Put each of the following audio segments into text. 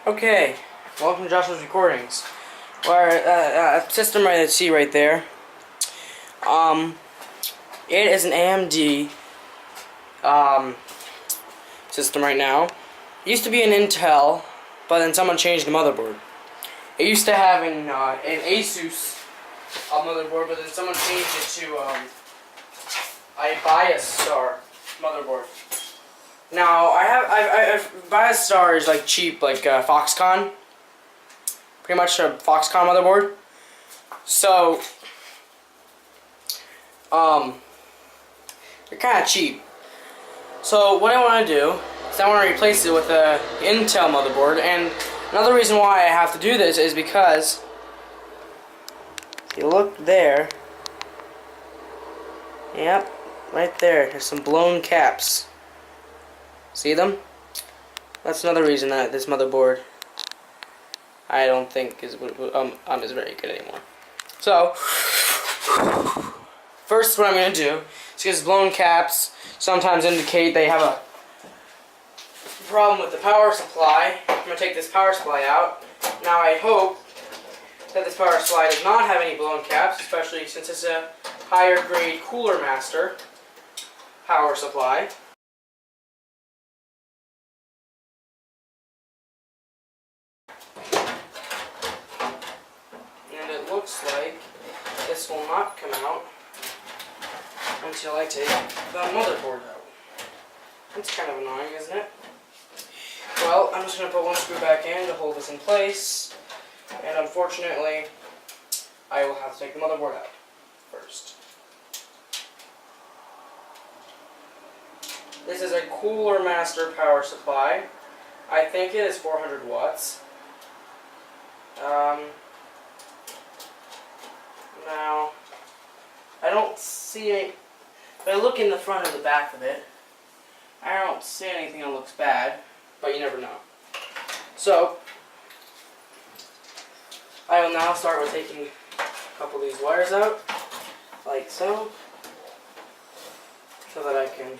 Okay, welcome to Joshua's Recordings. Where system I see right there. It is an AMD system right now. It used to be an Intel, but then someone changed the motherboard. It used to have an ASUS motherboard, but then someone changed it to a BIOSSTAR motherboard. Now BIOSSTAR is like cheap, like Foxconn, pretty much a Foxconn motherboard. So they're kind of cheap. So what I want to do is I want to replace it with a Intel motherboard, and another reason why I have to do this is because if you look there, yep, right there, there's some blown caps. See them? That's another reason that this motherboard I don't think is very good anymore. So first, what I'm going to do is, because blown caps sometimes indicate they have a problem with the power supply, I'm going to take this power supply out. Now I hope that this power supply does not have any blown caps, especially since it's a higher grade Cooler Master power supply. And it looks like this will not come out until I take the motherboard out. That's kind of annoying, isn't it? Well, I'm just going to put one screw back in to hold this in place, and unfortunately, I will have to take the motherboard out first. This is a Cooler Master power supply. I think it is 400 watts. Now, I don't see any. If I look in the front or the back of it, I don't see anything that looks bad, but you never know. So, I will now start with taking a couple of these wires out, like so, so that I can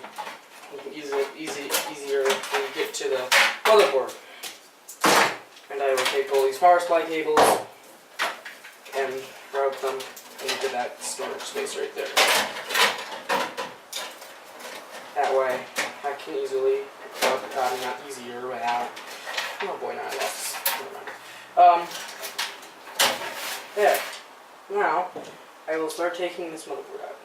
easier get to the motherboard. And I will take all these power supply cables and route them into that storage space right there. That way, I can easily, not easier, without, oh boy, not less. There. Now, I will start taking this motherboard out.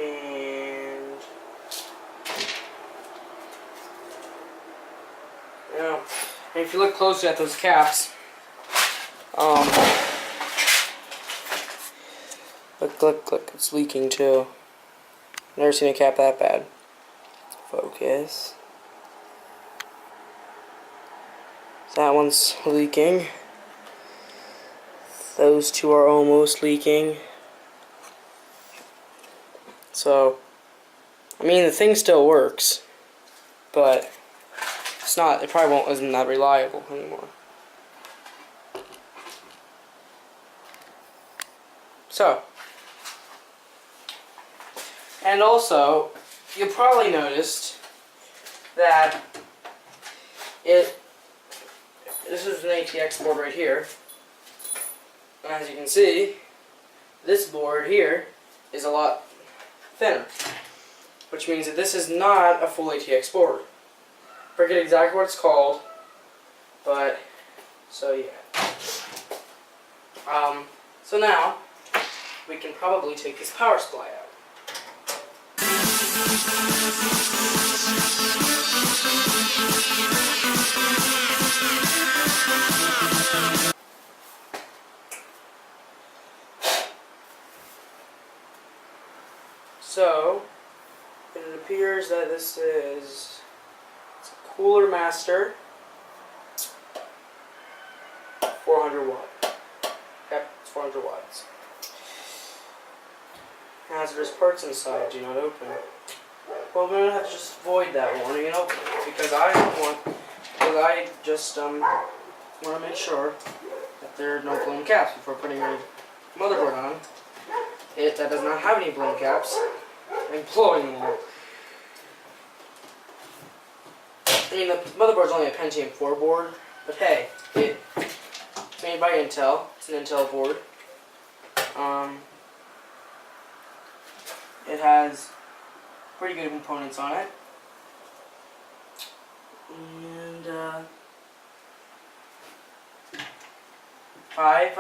And now, and if you look closely at those caps, look, it's leaking too. Never seen a cap that bad. Focus. That one's leaking. Those two are almost leaking. So, I mean, the thing still works, but it's not, it probably isn't that reliable anymore. So, and also, you probably noticed that this is an ATX board right here, and as you can see, this board here is a lot thinner. which means that this is not a full ATX board. Forget exactly what it's called, but so yeah. So now we can probably take this power supply out. So it appears that this is Cooler Master 400 watt. Yep, it's 400 watts. Hazardous parts inside do not open. Well, we're gonna have to just void that warning and open it because I just want to make sure that there are no blown caps before putting a motherboard on it that does not have any blown caps and blowing them all. I mean, the motherboard's only a Pentium 4 board, but hey, it's made by Intel. It's an Intel board. It has pretty good components on it. And five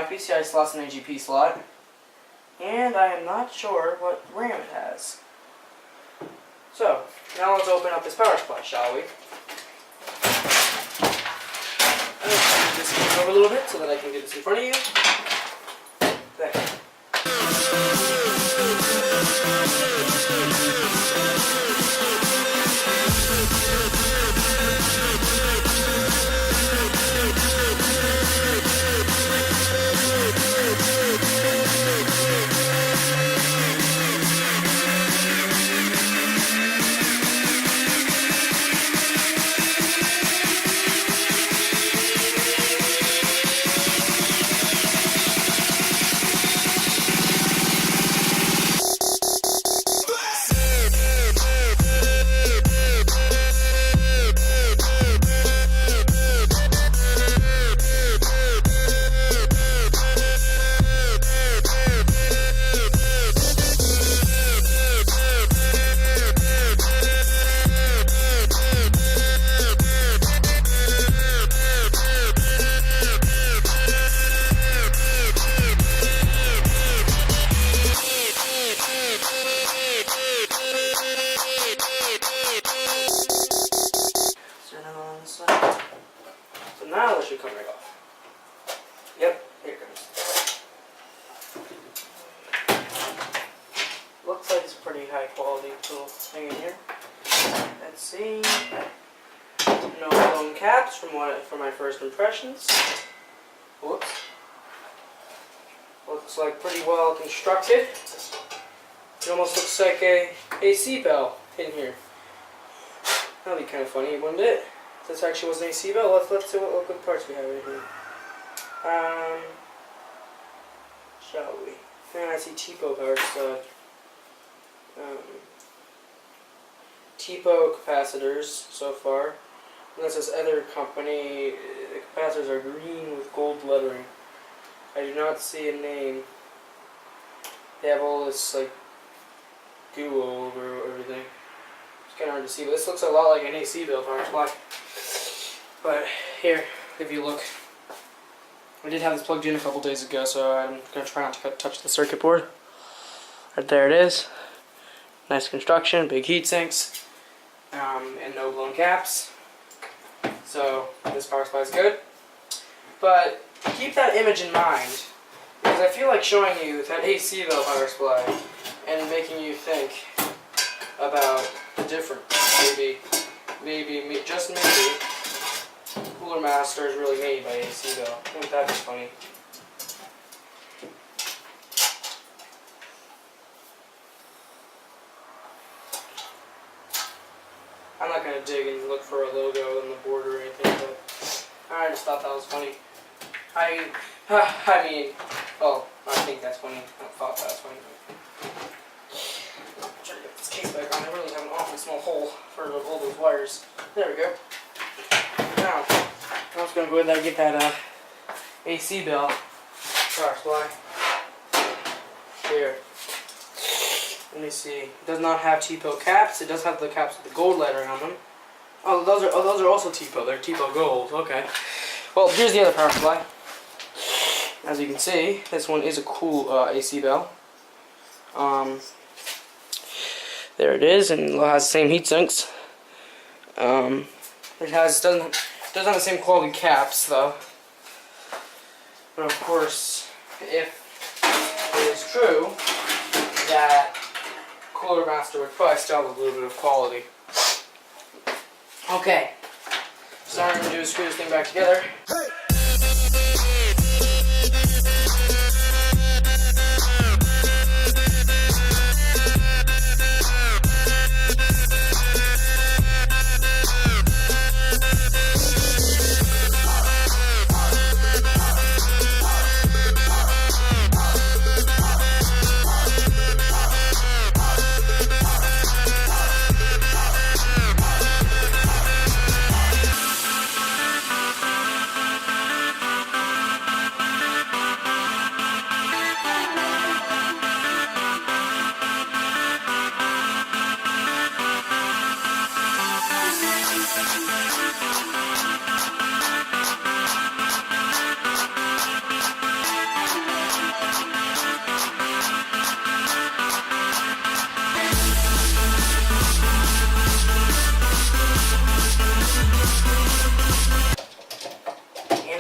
PCI slots and a GP slot. And I am not sure what RAM it has. So, now let's open up this power supply, shall we? Let's move this over a little bit so that I can get this in front of you. There. So now this should come right off. Yep, here it comes. Looks like it's pretty high quality little thing in here. Let's see. No blown caps from my first impressions. Whoops. Looks like pretty well constructed. It almost looks like a seatbelt in here. That'd be kind of funny, wouldn't it? If this actually was an AC belt, let's see what good parts we have in here. Shall we? I see TPO power stud. TPO capacitors so far. And this other company, the capacitors are green with gold lettering. I do not see a name. They have all this like goo over everything. It's kind of hard to see, but this looks a lot like an AC belt power supply. But here, if you look, I did have this plugged in a couple days ago, so I'm going to try not to touch the circuit board. Right there it is. Nice construction, big heat sinks, and no blown caps. So this power supply is good. But keep that image in mind, because I feel like showing you that AC belt power supply and making you think about the difference. Just maybe, Cooler Master is really made by AC belt. Wouldn't that be funny? I'm not going to dig and look for a logo on the board or anything, but I just thought that was funny. I think that's funny. I thought that was funny. I'm trying to get this case back on. I really have an awfully small hole for all those wires. There we go. Now, I'm just going to go ahead and get that AC belt power supply here. me see. It does not have T-pill caps. It does have the caps with the gold lettering on them. Oh, those are also T-pill. They're T-pill gold. Okay. Well, here's the other power supply. As you can see, this one is a cool AC bell. There it is, and it has the same heat sinks. It doesn't have the same quality caps though. But of course, if it is true that Cooler Master would probably still have a little bit of quality. Okay, so what I'm going to do is screw this thing back together.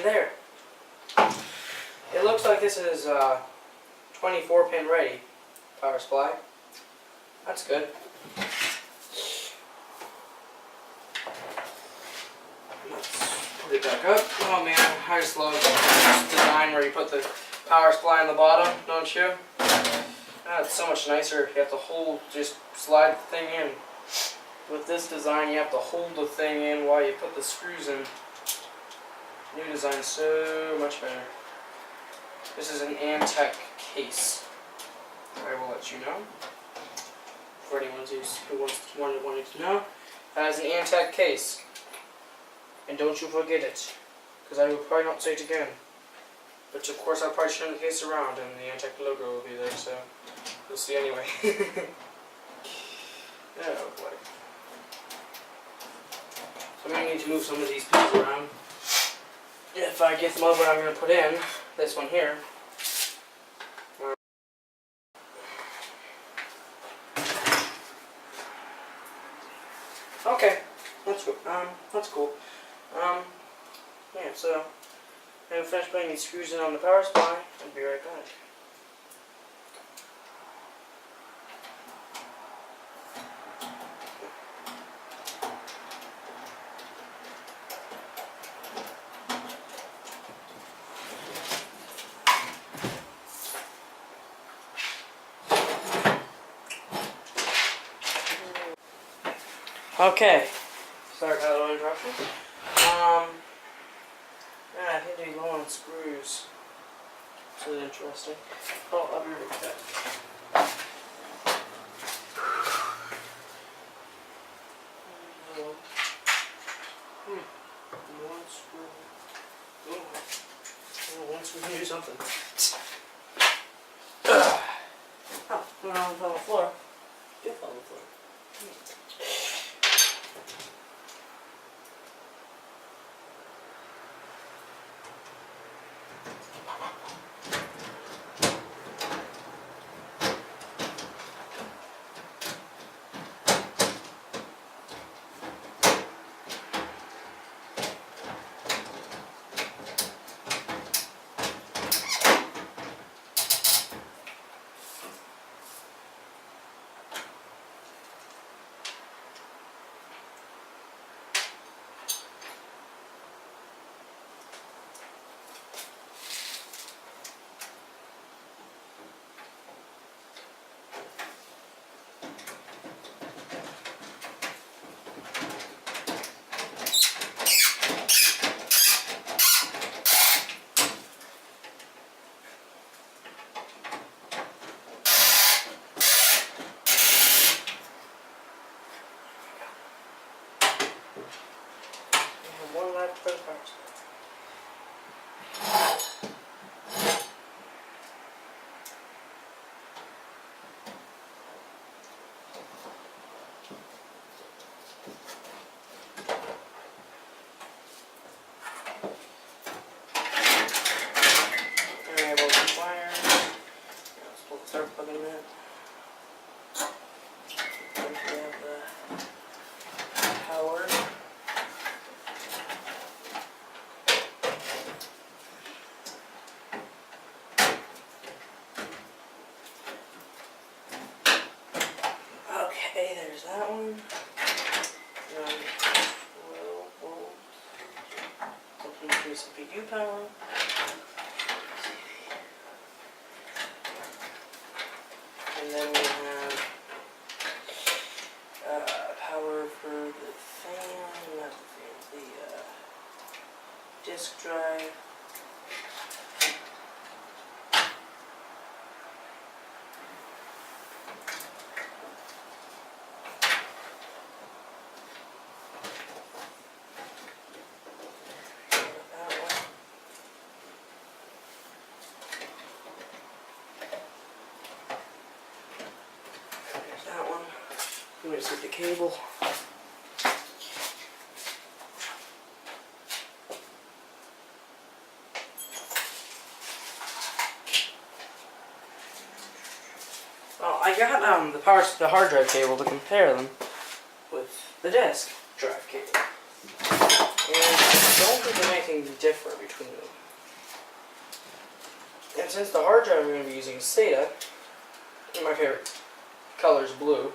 There. It looks like this is 24-pin ready power supply. That's good. Let's put it back up. Oh man, I just love this design where you put the power supply on the bottom, don't you? It's so much nicer. You have to just slide the thing in. With this design, you have to hold the thing in while you put the screws in. New design is so much better. This is an Antec case. I will let you know. For anyone who wanted to know, that is an Antec case. And don't you forget it, because I will probably not say it again. But of course I'll probably turn the case around and the Antec logo will be there, so you'll see anyway. Oh boy. So I'm going to need to move some of these pieces around. If I get the motherboard I'm going to put in, this one here. Okay, that's cool. Yeah, so I'm going to finish putting these screws in on the power supply and be right back. Okay, sorry about that little interruption. Yeah, I think they're low on screws. This is interesting. Oh, I'll be right back. One screw. Oh, one screw can do something. Oh, went on the floor. Did fall on the floor. there's that one. 12 volts. Complete CPU power. And then we have power for the fan, not the fan, the disk drive. I'm going to set the cable. Well, I got the hard drive cable to compare them with the disk drive cable. And I don't think there's anything different between them. And since the hard drive we're going to be using is SATA, and my favorite color is blue,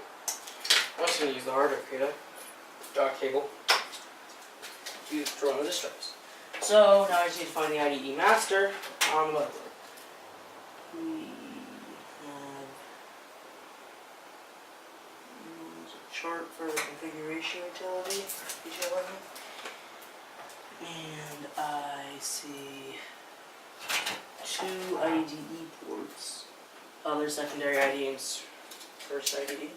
I'm just going to use the hard drive cable to run the disk drives. So now I just need to find the IDE master on the motherboard. We have a chart for the configuration utility, and I see 2 IDE ports. Other secondary IDE and first IDE.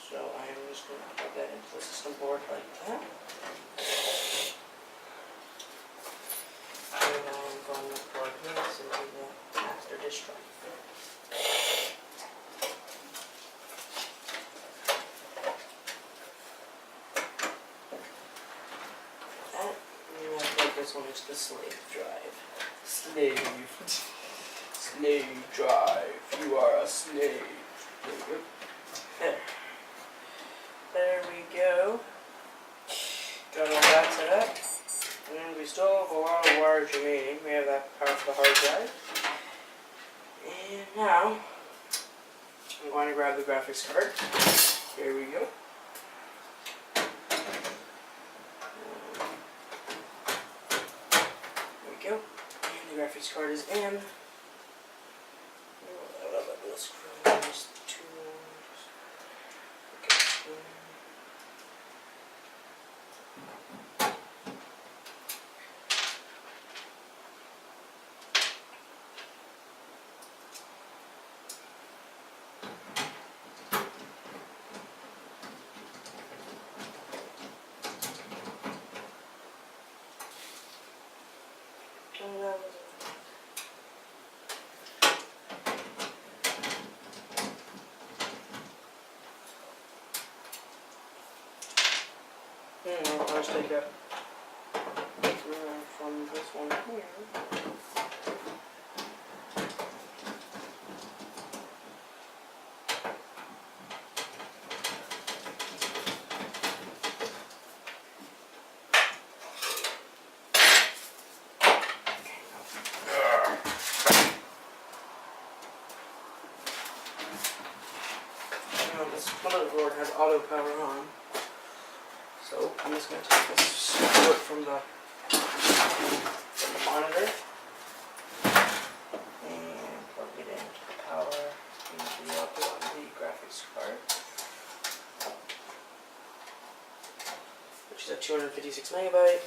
So I am just going to plug that into the system board like that. And I'm going to plug this into the master disk drive. That, and I'm going to plug this one into the slave drive. Slave drive. You are a slave. There we go. There we go. Got all that set up. And we still have a lot of wires remaining. We have that power for the hard drive. And now, I'm going to grab the graphics card. Here we go. There we go. And the graphics card is in. I'll just take that from this one here. Now this motherboard has auto power on. So I'm just going to take this port from the monitor and plug it into the power into the output on the graphics card, which is a 256 megabyte.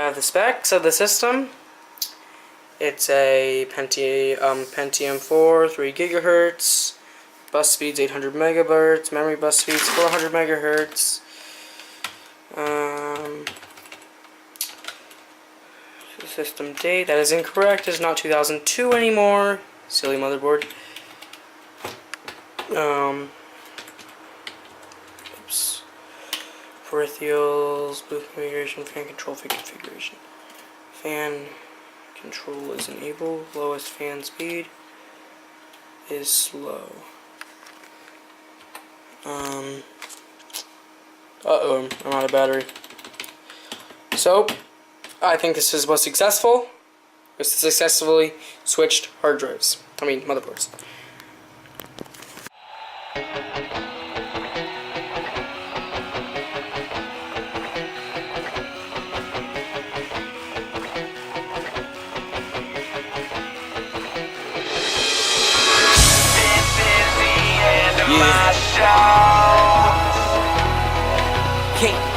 have the specs of the system. It's a Pentium 4, 3 gigahertz, bus speeds 800 megahertz, memory bus speeds 400 megahertz. System date, that is incorrect. It's not 2002 anymore. Silly motherboard. Oops. Peripherals, booth configuration, fan control, configuration. Fan control is enabled. Lowest fan speed is slow. Uh-oh, I'm out of battery. So, I think this was successful. It successfully switched hard drives. I mean, motherboards. Yeah.